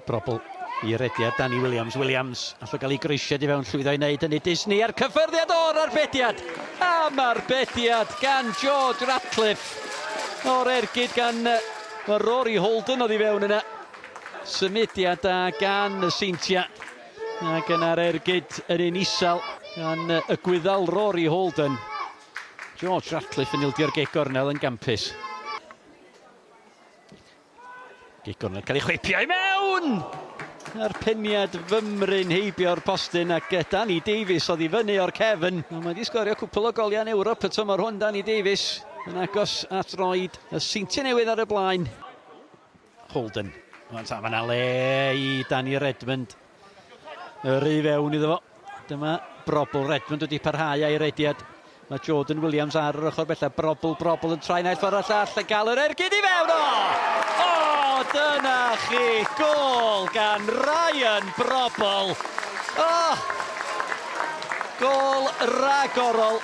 Brobl i rediad Danny Williams. Allai gael ei grisiad i fewn llwyddo i wneud hynny. Disney ar cyffyrddiad o'r arbediad. Am arbediad gan George Ratcliffe. O'r ergyd gan Rory Holden oedd i fewn yna. Symudiad a gan Seintiau. Ac yna'r ergyd yn un isel gan y gwyddal Rory Holden. George Ratcliffe yn ildio'r Cei Connah yn gampus. Cei Connah cael ei chwipio i mewn! A'r peniad fymryn heibio'r postyn ac Danny Davies oedd i fyny o'r cefn. Mae wedi sgorio cwpl o goliau yn Ewrop y tymor hwn Danny Davies yn agos at roed y Seintiau Newydd ar y blaen. Holden. Mae yna le i Danny Redmond. Yr i fewn iddo fo. Dyma Brobl. Redmond wedi parhau a'i rediad. Mae Jordan Williams ar yr ochr bella. Brobl yn trai naill ffordd all a gael yr ergyd i fewn. Dyna chi gol gan Ryan Brobl. Gol ragorol.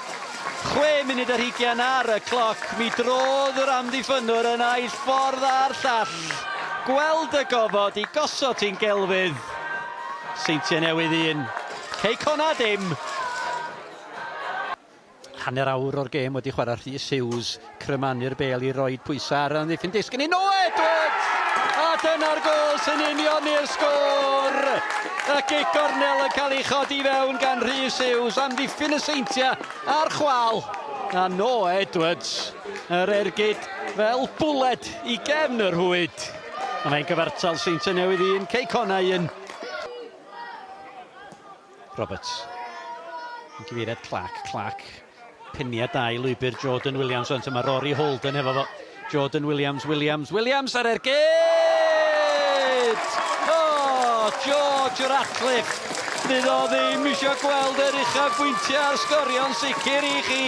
6 munud ar 20 ar y cloc. Mi drodd yr amddiffynwr yn aill ffordd a'r llall. Gweld y gofod i gosod i'n gelfydd. Seintiau Newydd 1. Cei Connah dim. Hanner awr o'r gêm wedi chwarae Rhys Hughes. Crymanu'r bel i roed pwysau ar amddiffyn disgyn i Nomads. A dyna'r gol sy'n union i'r sgôr. A Cei Connah yn cael ei chodi fewn gan Rhys Hughes. Amddiffyn y Seintiau ar chwal. A Noah Edwards. Yr ergyd fel bwled i gefn yr hwyd. A mae'n gyfartal Seintiau Newydd 1, Cei Connah 1. Roberts. Yn gyfeiriad Clark. Piniau 2 lwybr Jordan Williams. Ond yma Rory Holden efo fo. Jordan Williams ar ergyd! George Ratcliffe. Fydd o ddim eisiau gweld yr uchafbwyntiau ar sgorio'n sicr i chi.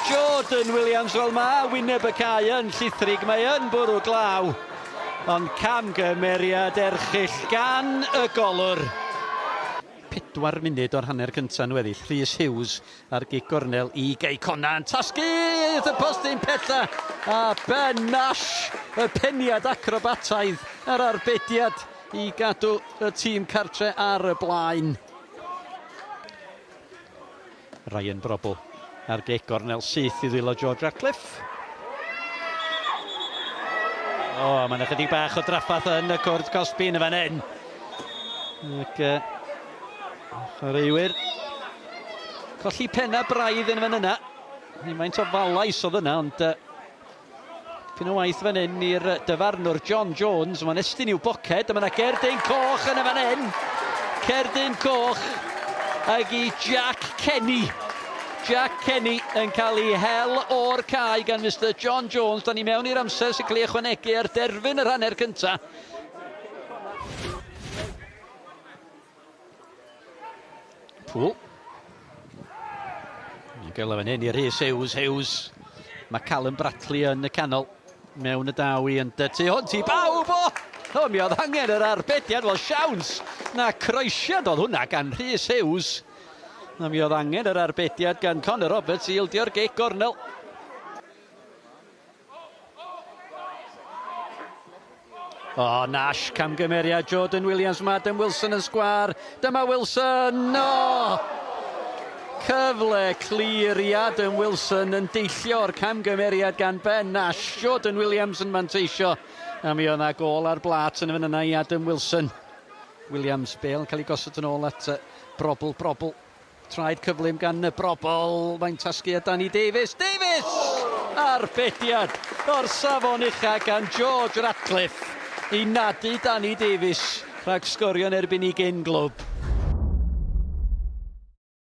Jordan Williams, wel mae wyneb y cae yn llithrig, mae yn bwrw glaw. Ond camgymeriad erchyll gan y golwr. 4 munud o'r hanner cyntaf yn weddill. Rhys Hughes ar Cei Connah i Cei Connah yn tasgu y postyn pella. A Ben Nash, y peniad acrobataidd ar arbediad i gadw y tîm cartre ar y blaen. Ryan Brobl ar Cei Connah syth i ddwylo George Ratcliffe. Mae yna chydig bach o draffath yn y cwrdd Cosby yn y fan hyn. Ac chwaraewyr colli penna braidd yn fan yna. Maent o falais oedd yna, ond pyn o waith fan hyn i'r dyfarnwr John Jones. Mae'n estyn i'w boced, a mae yna cerdyn coch yn y fan hyn. Cerdyn coch ag i Jack Kenny. Jack Kenny yn cael ei hel o'r cae gan Mr John Jones. Da ni mewn i'r amser sy'n cael ei ychwanegu ar derfyn yr hanner cyntaf. Pŵl. Mi'n gael fan hyn i Rhys Hughes. Mae Callum Bradley yn y canol. Mewn y dawi yn tu hwnt i bawb o! Mi oedd angen yr arbediad, wel siawns. Na croesiad oedd hwnna gan Rhys Hughes. Mi oedd angen yr arbediad gan Connor Roberts i ildio'r Cei Connah. Nash, camgymeriad Jordan Williams, Adam Wilson yn sgwar. Dyma Wilson, Cyfle clir i Adam Wilson yn deillio'r camgymeriad gan Ben Nash. Jordan Williams yn manteisio. A mi oedd na gol ar blat yn fan yna i Adam Wilson. Williams bel yn cael ei gosod yn ôl at Brobl. Traed cyflym gan Brobl. Mae'n tasgu a Danny Davies. Arbediad o'r safon ucha gan George Ratcliffe i nadu Danny Davies rhag sgorio'n erbyn 20 glwb.